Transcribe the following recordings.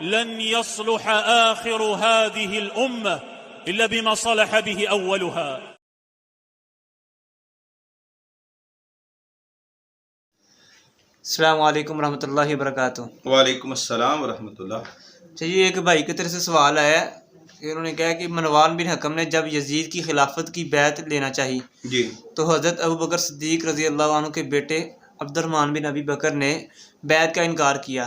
لن يصلح آخر هذه الأمة إلا بما صلح به أولها. السلام علیکم ورحمۃ اللہ وبرکاتہ۔ وعلیکم السلام ورحمۃ اللہ۔ چلیے ایک بھائی کی طرف سے سوال آیا کہ انہوں نے کہا کہ مروان بن حکم نے جب یزید کی خلافت کی بیعت لینا چاہی جی تو حضرت ابوبکر صدیق رضی اللہ عنہ کے بیٹے عبد الرحمن بن ابی بکر نے بیعت کا انکار کیا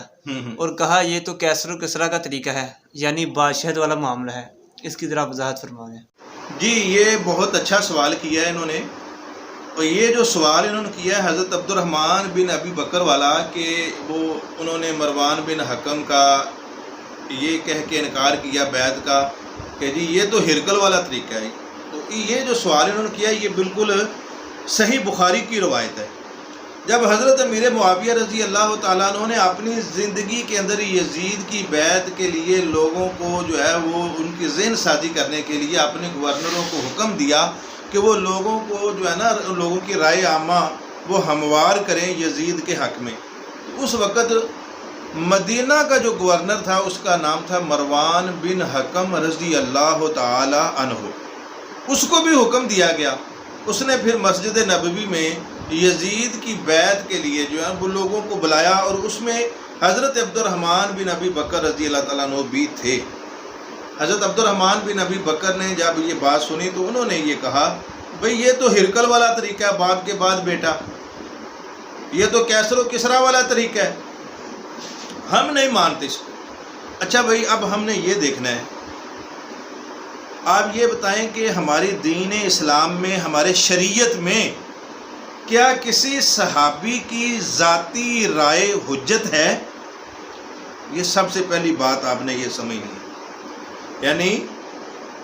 اور کہا یہ تو کیسر و کسریٰ کا طریقہ ہے، یعنی بادشاہت والا معاملہ ہے، اس کی ذرا وضاحت فرما دیں۔ جی یہ بہت اچھا سوال کیا ہے انہوں نے، اور یہ جو سوال انہوں نے کیا ہے حضرت عبد الرحمن بن ابی بکر والا کہ وہ انہوں نے مروان بن حکم کا یہ کہہ کے انکار کیا بیعت کا کہ جی یہ تو ہرقل والا طریقہ ہے، تو یہ جو سوال انہوں نے کیا ہے یہ بالکل صحیح بخاری کی روایت ہے۔ جب حضرت امیر معاویہ رضی اللہ تعالیٰ عنہ نے اپنی زندگی کے اندر یزید کی بیعت کے لیے لوگوں کو جو ہے وہ ان کی ذہن سازی کرنے کے لیے اپنے گورنروں کو حکم دیا کہ وہ لوگوں کو جو ہے نا لوگوں کی رائے عامہ وہ ہموار کریں یزید کے حق میں، اس وقت مدینہ کا جو گورنر تھا اس کا نام تھا مروان بن حکم رضی اللہ تعالی عنہ، اس کو بھی حکم دیا گیا۔ اس نے پھر مسجد نبوی میں یزید کی بیعت کے لیے جو ہے وہ لوگوں کو بلایا، اور اس میں حضرت عبد الرحمن بن ابی بکر رضی اللہ تعالیٰ عنہ بھی تھے۔ حضرت عبد الرحمن بن ابی بکر نے جب یہ بات سنی تو انہوں نے یہ کہا بھئی یہ تو ہرقل والا طریقہ ہے، باپ کے بعد بیٹا، یہ تو کیسر و کسریٰ والا طریقہ ہے، ہم نہیں مانتے اس کو۔ اچھا بھئی اب ہم نے یہ دیکھنا ہے، آپ یہ بتائیں کہ ہماری دین اسلام میں ہمارے شریعت میں کیا کسی صحابی کی ذاتی رائے حجت ہے؟ یہ سب سے پہلی بات آپ نے یہ سمجھنی ہے، یعنی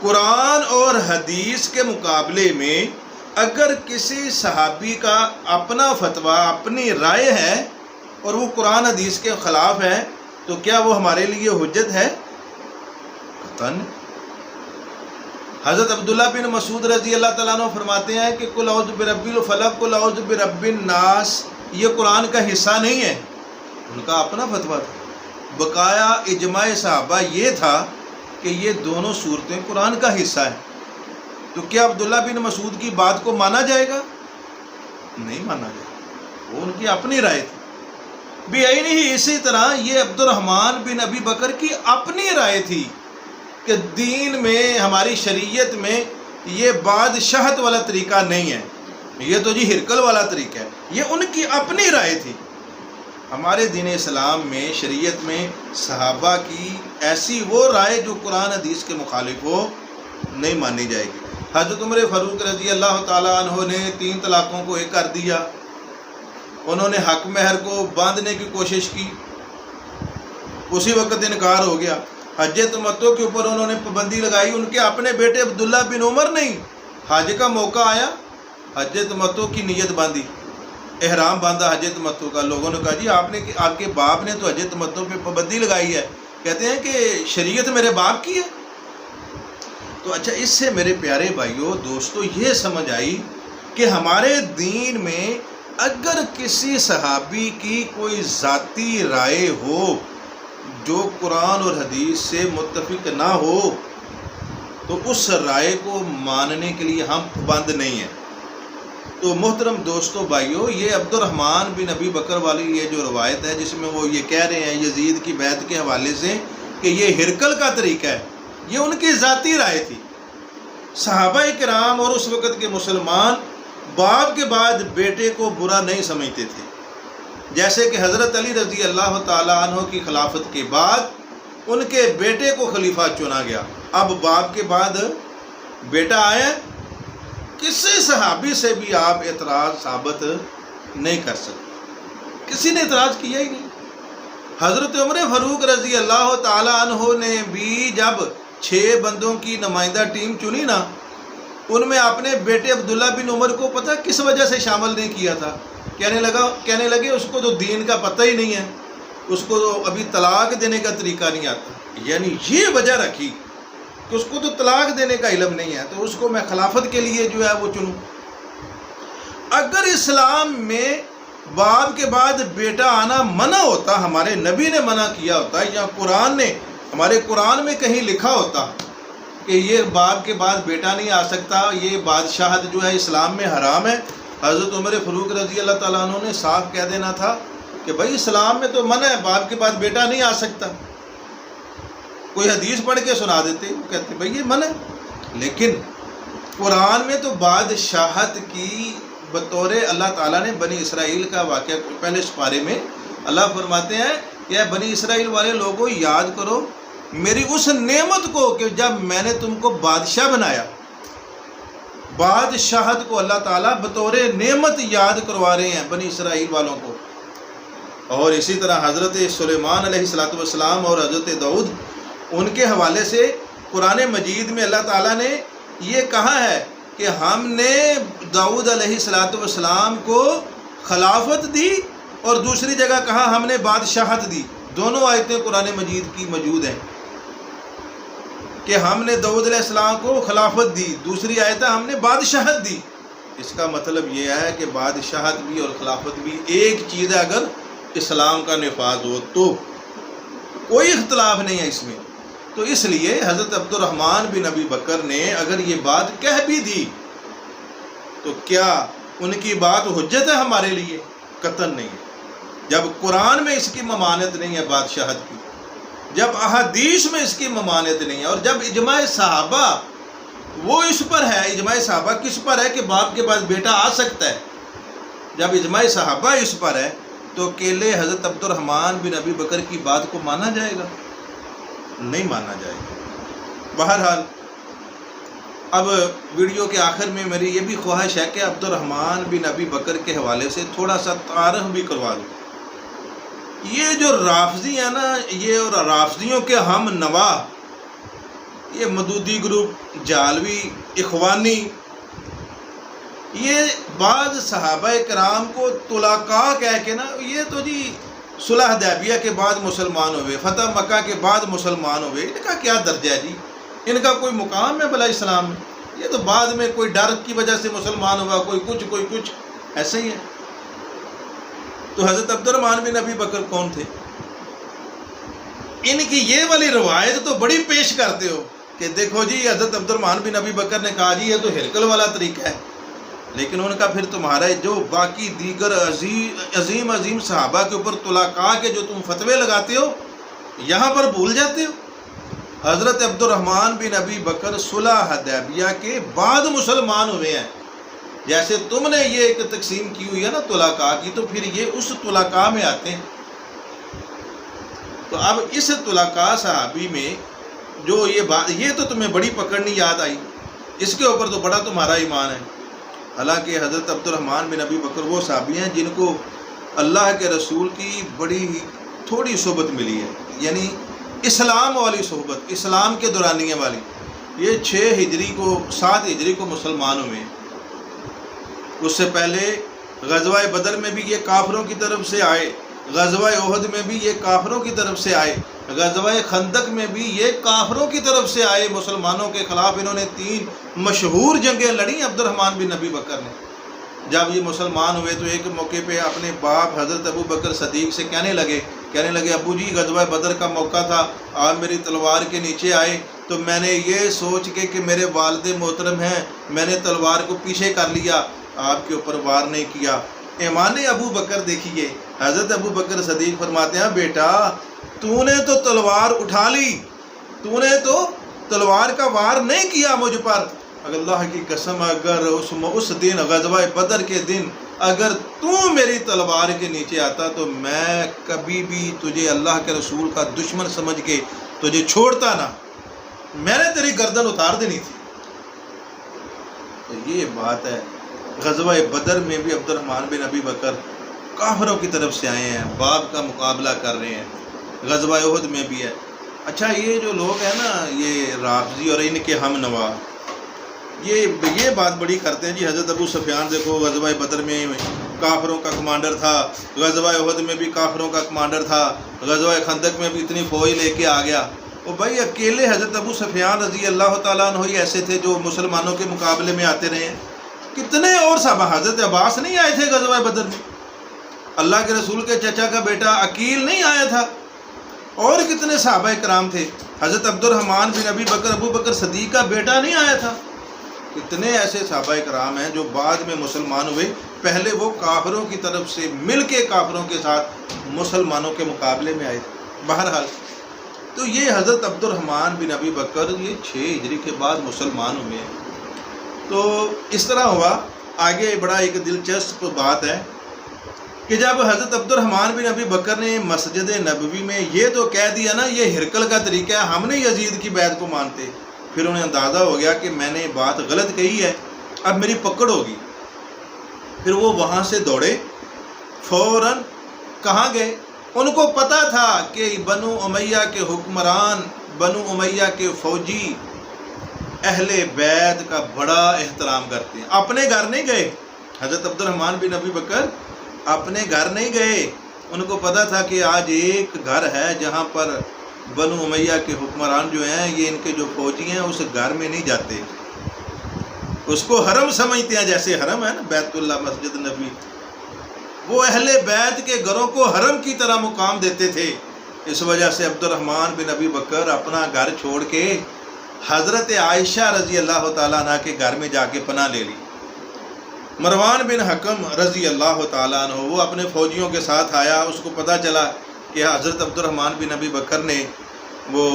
قرآن اور حدیث کے مقابلے میں اگر کسی صحابی کا اپنا فتویٰ اپنی رائے ہے اور وہ قرآن حدیث کے خلاف ہے تو کیا وہ ہمارے لیے حجت ہے؟ قطعاً۔ حضرت عبداللہ بن مسعود رضی اللہ تعالیٰ عنہ فرماتے ہیں کہ قل اعوذ برب الفلق قل اعوذ برب الناس یہ قرآن کا حصہ نہیں ہے، ان کا اپنا فتویٰ تھا۔ بقایا اجماع صحابہ یہ تھا کہ یہ دونوں صورتیں قرآن کا حصہ ہیں، تو کیا عبداللہ بن مسعود کی بات کو مانا جائے گا؟ نہیں مانا جائے گا، وہ ان کی اپنی رائے تھی۔ بعین ہی اسی طرح یہ عبد الرحمن بن ابی بکر کی اپنی رائے تھی کہ دین میں ہماری شریعت میں یہ بادشاہت والا طریقہ نہیں ہے، یہ تو جی ہرقل والا طریقہ ہے، یہ ان کی اپنی رائے تھی۔ ہمارے دین اسلام میں شریعت میں صحابہ کی ایسی وہ رائے جو قرآن حدیث کے مخالف ہو نہیں مانی جائے گی۔ حضرت عمر فاروق رضی اللہ تعالیٰ عنہ نے 3 طلاقوں کو ایک کر دیا، انہوں نے حق مہر کو باندھنے کی کوشش کی، اسی وقت انکار ہو گیا۔ حج تمتع کے اوپر انہوں نے پابندی لگائی، ان کے اپنے بیٹے عبداللہ بن عمر نہیں، حج کا موقع آیا حج تمتع کی نیت باندھی، احرام باندھا حج تمتع کا۔ لوگوں نے کہا جی آپ کے باپ نے تو حج تمتع پہ پابندی لگائی ہے، کہتے ہیں کہ شریعت میرے باپ کی ہے۔ تو اچھا اس سے میرے پیارے بھائیوں دوستو یہ سمجھ آئی کہ ہمارے دین میں اگر کسی صحابی کی کوئی ذاتی رائے ہو جو قرآن اور حدیث سے متفق نہ ہو تو اس رائے کو ماننے کے لیے ہم پابند نہیں ہیں۔ تو محترم دوستو بھائیوں یہ عبد الرحمن بن ابی بکر والی یہ جو روایت ہے جس میں وہ یہ کہہ رہے ہیں یزید کی بیعت کے حوالے سے کہ یہ ہرقل کا طریقہ ہے، یہ ان کی ذاتی رائے تھی۔ صحابہ کرام اور اس وقت کے مسلمان باپ کے بعد بیٹے کو برا نہیں سمجھتے تھے، جیسے کہ حضرت علی رضی اللہ تعالیٰ عنہ کی خلافت کے بعد ان کے بیٹے کو خلیفہ چنا گیا، اب باپ کے بعد بیٹا آیا، کسی صحابی سے بھی آپ اعتراض ثابت نہیں کر سکتے، کسی نے اعتراض کیا ہی نہیں۔ حضرت عمر فاروق رضی اللہ تعالیٰ عنہ نے بھی جب 6 بندوں کی نمائندہ ٹیم چنی نا، ان میں اپنے بیٹے عبداللہ بن عمر کو پتہ کس وجہ سے شامل نہیں کیا تھا؟ کہنے لگے اس کو تو دین کا پتہ ہی نہیں ہے، اس کو تو ابھی طلاق دینے کا طریقہ نہیں آتا، یعنی یہ وجہ رکھی کہ اس کو تو طلاق دینے کا علم نہیں ہے تو اس کو میں خلافت کے لیے جو ہے وہ چنوں۔ اگر اسلام میں باپ کے بعد بیٹا آنا منع ہوتا، ہمارے نبی نے منع کیا ہوتا، یا قرآن نے، ہمارے قرآن میں کہیں لکھا ہوتا کہ یہ باپ کے بعد بیٹا نہیں آ سکتا، یہ بادشاہت جو ہے اسلام میں حرام ہے، حضرت عمر فاروق رضی اللہ تعالیٰ عنہ نے صاف کہہ دینا تھا کہ بھائی اسلام میں تو منع ہے، باپ کے بعد بیٹا نہیں آ سکتا، کوئی حدیث پڑھ کے سنا دیتے، وہ کہتے بھائی یہ منع ہے۔ لیکن قرآن میں تو بادشاہت کی بطور اللہ تعالیٰ نے بنی اسرائیل کا واقعہ پہلے سپارے میں اللہ فرماتے ہیں کہ اے بنی اسرائیل والے لوگوں یاد کرو میری اس نعمت کو کہ جب میں نے تم کو بادشاہ بنایا۔ بادشاہت کو اللہ تعالیٰ بطور نعمت یاد کروا رہے ہیں بنی اسرائیل والوں کو۔ اور اسی طرح حضرت سلیمان علیہ السلام اور حضرت داؤد، ان کے حوالے سے قرآن مجید میں اللہ تعالیٰ نے یہ کہا ہے کہ ہم نے داؤد علیہ السلام کو خلافت دی، اور دوسری جگہ کہا ہم نے بادشاہت دی۔ دونوں آیتیں قرآن مجید کی موجود ہیں کہ ہم نے داؤد علیہ السلام کو خلافت دی، دوسری آیت ہم نے بادشاہت دی۔ اس کا مطلب یہ ہے کہ بادشاہت بھی اور خلافت بھی ایک چیز ہے، اگر اسلام کا نفاذ ہو تو کوئی اختلاف نہیں ہے اس میں۔ تو اس لیے حضرت عبد الرحمن بن ابی بکر نے اگر یہ بات کہہ بھی دی تو کیا ان کی بات حجت ہے ہمارے لیے؟ قطعاً نہیں ہے۔ جب قرآن میں اس کی ممانعت نہیں ہے بادشاہت کی، جب احادیث میں اس کی ممانعت نہیں ہے، اور جب اجماع صحابہ وہ اس پر ہے، اجماع صحابہ کس پر ہے کہ باپ کے پاس بیٹا آ سکتا ہے، جب اجماع صحابہ اس پر ہے تو اکیلے حضرت عبد الرحمن بن ابی بکر کی بات کو مانا جائے گا؟ نہیں مانا جائے گا۔ بہرحال اب ویڈیو کے آخر میں میری یہ بھی خواہش ہے کہ عبد الرحمن بن ابی بکر کے حوالے سے تھوڑا سا تعارف بھی کروا دوں۔ یہ جو رافضی ہیں نا، یہ اور رافضیوں کے ہم نوا، یہ مدودی گروپ، جالوی، اخوانی، یہ بعض صحابہ کرام کو طلقاء کہہ کے نا، یہ تو جی صلح حدیبیہ کے بعد مسلمان ہوئے، فتح مکہ کے بعد مسلمان ہوئے، ان کا کیا درجہ ہے جی؟ ان کا کوئی مقام ہے بھلا اسلام میں؟ یہ تو بعد میں کوئی ڈر کی وجہ سے مسلمان ہوا، کوئی کچھ ایسے ہی ہے۔ تو حضرت عبد الرحمن بن ابی بکر کون تھے؟ ان کی یہ والی روایت تو بڑی پیش کرتے ہو کہ دیکھو جی حضرت عبد الرحمن بن ابی بکر نے کہا جی یہ تو ہرقل والا طریقہ ہے، لیکن ان کا پھر تمہارا جو باقی دیگر عظیم صحابہ کے اوپر طلقاء کے جو تم فتوے لگاتے ہو، یہاں پر بھول جاتے ہو۔ حضرت عبد الرحمن بن ابی بکر صلح حدیبیہ کے بعد مسلمان ہوئے ہیں۔ جیسے تم نے یہ ایک تقسیم کی ہوئی ہے نا طلقاء کی، تو پھر یہ اس طلقاء میں آتے ہیں۔ تو اب اس طلقاء صحابی میں جو یہ بات، یہ تو تمہیں بڑی پکڑنی یاد آئی، اس کے اوپر تو بڑا تمہارا ایمان ہے۔ حالانکہ حضرت عبد الرحمن بن ابی بکر وہ صحابی ہیں جن کو اللہ کے رسول کی بڑی تھوڑی صحبت ملی ہے، یعنی اسلام والی صحبت، اسلام کے دورانیے والی۔ یہ 7 ہجری کو مسلمان ہوئے ہیں۔ اس سے پہلے غزوہ بدر میں بھی یہ کافروں کی طرف سے آئے، غزوہ احد میں بھی یہ کافروں کی طرف سے آئے، غزوہ خندق میں بھی یہ کافروں کی طرف سے آئے۔ مسلمانوں کے خلاف انہوں نے 3 مشہور جنگیں لڑیں عبد الرحمن بن ابی بکر نے۔ جب یہ مسلمان ہوئے تو ایک موقع پہ اپنے باپ حضرت ابو بکر صدیق سے کہنے لگے ابو جی غزوہ بدر کا موقع تھا، آپ میری تلوار کے نیچے آئے تو میں نے یہ سوچ کے کہ میرے والد محترم ہیں، میں نے تلوار کو پیچھے کر لیا، آپ کے اوپر وار نہیں کیا۔ ایمان ابو بکر دیکھیے، حضرت ابو بکر صدیق فرماتے ہیں بیٹا تو نے تو تلوار اٹھا لی، تو نے تو تلوار کا وار نہیں کیا مجھ پر، اللہ کی قسم اگر اس دن غزوہ بدر کے دن اگر تو میری تلوار کے نیچے آتا تو میں کبھی بھی تجھے اللہ کے رسول کا دشمن سمجھ کے تجھے چھوڑتا نہ، میں نے تیری گردن اتار دینی تھی۔ تو یہ بات ہے۔ غزوہ بدر میں بھی عبد الرحمن بن ابی بکر کافروں کی طرف سے آئے ہیں، باپ کا مقابلہ کر رہے ہیں۔ غزوہ احد میں بھی ہے۔ اچھا یہ جو لوگ ہیں نا، یہ رافضی اور ان کے ہم نوا، یہ بات بڑی کرتے ہیں جی حضرت ابو سفیان دیکھو غزوہ بدر میں کافروں کا کمانڈر تھا، غزوہ احد میں بھی کافروں کا کمانڈر تھا، غزوہ خندق میں بھی اتنی فوج لے کے آ گیا۔ وہ بھائی اکیلے حضرت ابو سفیان رضی اللہ تعالیٰ عنہ ہی ایسے تھے جو مسلمانوں کے مقابلے میں آتے رہے ہیں؟ کتنے اور صحابہ، حضرت عباس نہیں آئے تھے غزوہ بدر میں؟ اللہ کے رسول کے چچا کا بیٹا عقیل نہیں آیا تھا؟ اور کتنے صحابہ کرام تھے، حضرت عبد الرحمن بن ابی بکر ابو بکر صدیق کا بیٹا نہیں آیا تھا؟ کتنے ایسے صحابہ کرام ہیں جو بعد میں مسلمان ہوئے، پہلے وہ کافروں کی طرف سے مل کے کافروں کے ساتھ مسلمانوں کے مقابلے میں آئے تھے۔ بہرحال تو یہ حضرت عبد الرحمن بن ابی بکر یہ 6 ہجری کے بعد مسلمان ہوئے ہیں۔ تو اس طرح ہوا۔ آگے بڑا ایک دلچسپ بات ہے کہ جب حضرت عبد الرحمن بن ابی بکر نے مسجد نبوی میں یہ تو کہہ دیا نا یہ ہرقل کا طریقہ ہے، ہم نہیں یزید کی بیعت کو مانتے، پھر انہیں اندازہ ہو گیا کہ میں نے بات غلط کہی ہے، اب میری پکڑ ہوگی۔ پھر وہ وہاں سے دوڑے، فوراً کہاں گئے؟ ان کو پتہ تھا کہ بنو امیہ کے حکمران، بنو امیہ کے فوجی اہل بیت کا بڑا احترام کرتے ہیں۔ اپنے گھر نہیں گئے، حضرت عبد الرحمن بن ابی بکر اپنے گھر نہیں گئے، ان کو پتہ تھا کہ آج ایک گھر ہے جہاں پر بنو امیہ کے حکمران جو ہیں یہ ان کے جو فوجی ہیں اس گھر میں نہیں جاتے، اس کو حرم سمجھتے ہیں، جیسے حرم ہے نا بیت اللہ مسجد نبی، وہ اہل بیت کے گھروں کو حرم کی طرح مقام دیتے تھے۔ اس وجہ سے عبد الرحمن بن ابی بکر اپنا گھر چھوڑ کے حضرت عائشہ رضی اللہ تعالیٰ عنہ کے گھر میں جا کے پناہ لے لی۔ مروان بن حکم رضی اللہ تعالیٰ عنہ وہ اپنے فوجیوں کے ساتھ آیا، اس کو پتہ چلا کہ حضرت عبد الرحمن بن ابی بکر نے وہ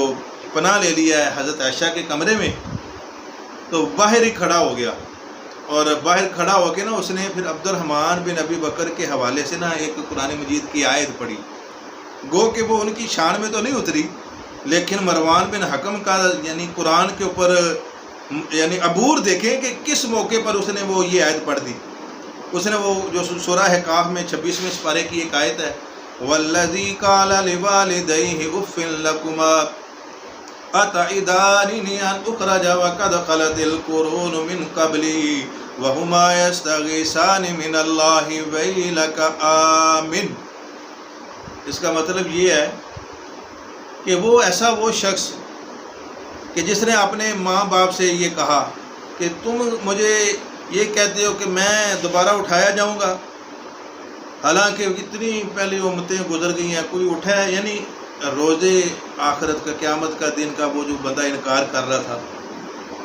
پناہ لے لیا ہے حضرت عائشہ کے کمرے میں، تو باہر ہی کھڑا ہو گیا، اور باہر کھڑا ہو کے نا اس نے پھر عبد الرحمن بن ابی بکر کے حوالے سے نا ایک قرآن مجید کی آیت پڑھی۔ گو کہ وہ ان کی شان میں تو نہیں اتری، لیکن مروان بن حکم کا یعنی قرآن کے اوپر یعنی عبور دیکھیں کہ کس موقع پر اس نے وہ یہ آیت پڑھ دی۔ اس نے وہ جو سورہ کہف میں 26ویں سپارے کی ایک آیت ہے، وَالَّذِي قَالَ لِوَالِدَيْهِ أُفٍّ لَكُمَا أَتَعِدَانِنِي أَنْ أُخْرَجَ وَقَدْ خَلَتِ الْقُرُونُ مِنْ قَبْلِي وَهُمَا يَسْتَغِيثَانِ مِنَ اللَّهِ وَيْلَكَ آمِنْ۔ اس کا مطلب یہ ہے کہ وہ ایسا وہ شخص کہ جس نے اپنے ماں باپ سے یہ کہا کہ تم مجھے یہ کہتے ہو کہ میں دوبارہ اٹھایا جاؤں گا، حالانکہ اتنی پہلی امتیں گزر گئی ہیں، کوئی اٹھا ہے؟ یعنی روز آخرت کا، قیامت کا دن کا وہ جو بندہ انکار کر رہا تھا،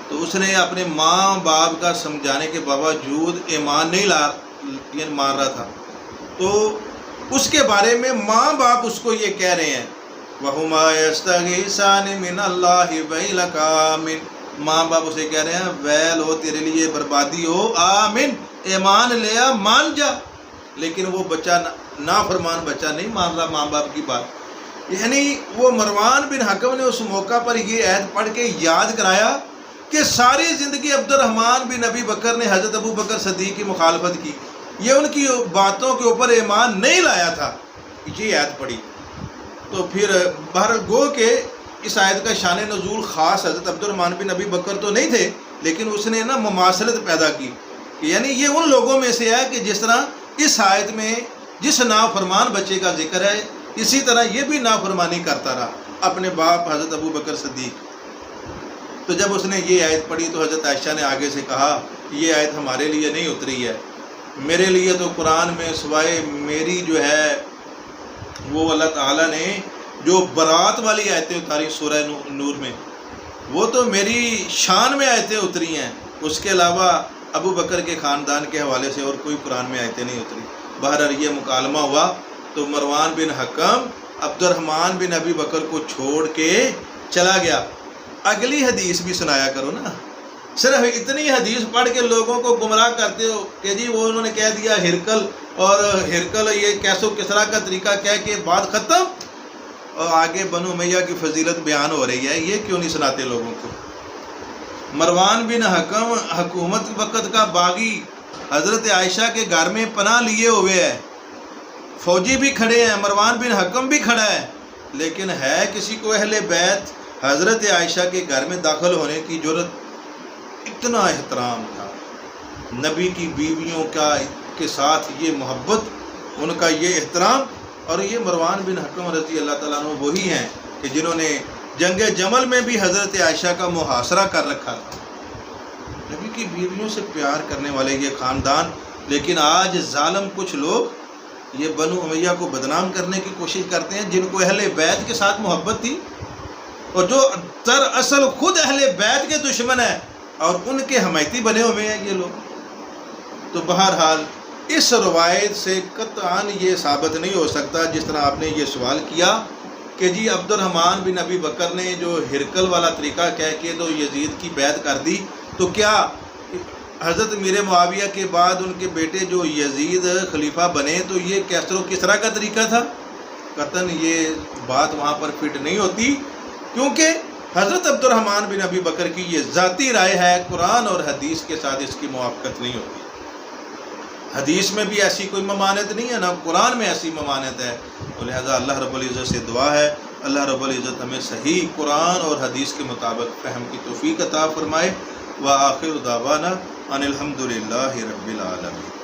تو اس نے اپنے ماں باپ کا سمجھانے کے باوجود ایمان نہیں یعنی مان رہا تھا، تو اس کے بارے میں ماں باپ اس کو یہ کہہ رہے ہیں وَهُمَا يَسْتَغِيثَانِ مِنَ اللَّهِ وَيْلَكَ آمِنْ، ماں باپ اسے کہہ رہے ہیں ویل ہو تیرے لیے، بربادی ہو، آمین، ایمان لیا، مان جا، لیکن وہ بچہ نافرمان بچہ نہیں مان رہا ماں باپ کی بات۔ یعنی وہ مروان بن حکم نے اس موقع پر یہ آیت پڑھ کے یاد کرایا کہ ساری زندگی عبد الرحمن بن ابی بکر نے حضرت ابو بکر صدیق کی مخالفت کی، یہ ان کی باتوں کے اوپر ایمان نہیں لایا تھا، یہ آیت پڑھی۔ تو پھر بہرحال گو کہ اس آیت کا شان نزول خاص حضرت عبد الرحمن بن ابی بکر تو نہیں تھے، لیکن اس نے نا مماثلت پیدا کی، یعنی یہ ان لوگوں میں سے ہے کہ جس طرح اس آیت میں جس نافرمان بچے کا ذکر ہے، اسی طرح یہ بھی نافرمانی کرتا رہا اپنے باپ حضرت ابو بکر صدیق۔ تو جب اس نے یہ آیت پڑھی تو حضرت عائشہ نے آگے سے کہا یہ آیت ہمارے لیے نہیں اتری ہے، میرے لیے تو قرآن میں سوائے میری جو ہے وہ اللہ تعالیٰ نے جو برات والی آیتیں اتاری سورہ نور میں، وہ تو میری شان میں آیتیں اتری ہیں، اس کے علاوہ ابو بکر کے خاندان کے حوالے سے اور کوئی قرآن میں آیتیں نہیں اتری۔ بہرحال یہ مکالمہ ہوا تو مروان بن حکم عبد الرحمن بن ابی بکر کو چھوڑ کے چلا گیا۔ اگلی حدیث بھی سنایا کرو نا، صرف اتنی حدیث پڑھ کے لوگوں کو گمراہ کرتے ہو کہ جی وہ انہوں نے کہہ دیا ہرقل، اور ہرقل یہ کیسو کسرا کا طریقہ کہہ کے بات ختم، اور آگے بنو امیہ کی فضیلت بیان ہو رہی ہے، یہ کیوں نہیں سناتے لوگوں کو؟ مروان بن حکم حکومت وقت کا باغی حضرت عائشہ کے گھر میں پناہ لیے ہوئے ہے، فوجی بھی کھڑے ہیں، مروان بن حکم بھی کھڑا ہے، لیکن ہے کسی کو اہل بیت حضرت عائشہ کے گھر میں داخل ہونے کی جرت؟ اتنا احترام تھا نبی کی بیویوں کے ساتھ، یہ محبت، ان کا یہ احترام۔ اور یہ مروان بن حکم رضی اللہ تعالیٰ عنہ وہی ہیں کہ جنہوں نے جنگ جمل میں بھی حضرت عائشہ کا محاصرہ کر رکھا تھا، نبی کی بیویوں سے پیار کرنے والے یہ خاندان۔ لیکن آج ظالم کچھ لوگ یہ بنو امیہ کو بدنام کرنے کی کوشش کرتے ہیں، جن کو اہل بیت کے ساتھ محبت تھی اور جو دراصل خود اہل بیت کے دشمن ہیں اور ان کے حمایتی بنے ہوئے ہیں یہ لوگ۔ تو بہرحال اس روایت سے قطعاً یہ ثابت نہیں ہو سکتا، جس طرح آپ نے یہ سوال کیا کہ جی عبد الرحمن بن ابی بکر نے جو ہرکل والا طریقہ کہہ کے تو یزید کی بیعت کر دی، تو کیا حضرت امیر معاویہ کے بعد ان کے بیٹے جو یزید خلیفہ بنے تو یہ کیسر و کسریٰ کا طریقہ تھا؟ قطعاً یہ بات وہاں پر فٹ نہیں ہوتی، کیونکہ حضرت عبد الرحمن بن ابی بکر کی یہ ذاتی رائے ہے، قرآن اور حدیث کے ساتھ اس کی موافقت نہیں ہوتی۔ حدیث میں بھی ایسی کوئی ممانعت نہیں ہے، نہ قرآن میں ایسی ممانعت ہے، تو لہذا اللہ رب العزت سے دعا ہے اللہ رب العزت ہمیں صحیح قرآن اور حدیث کے مطابق فہم کی توفیق عطا فرمائے۔ وآخر دعوانا ان الحمد للہ رب العالمین۔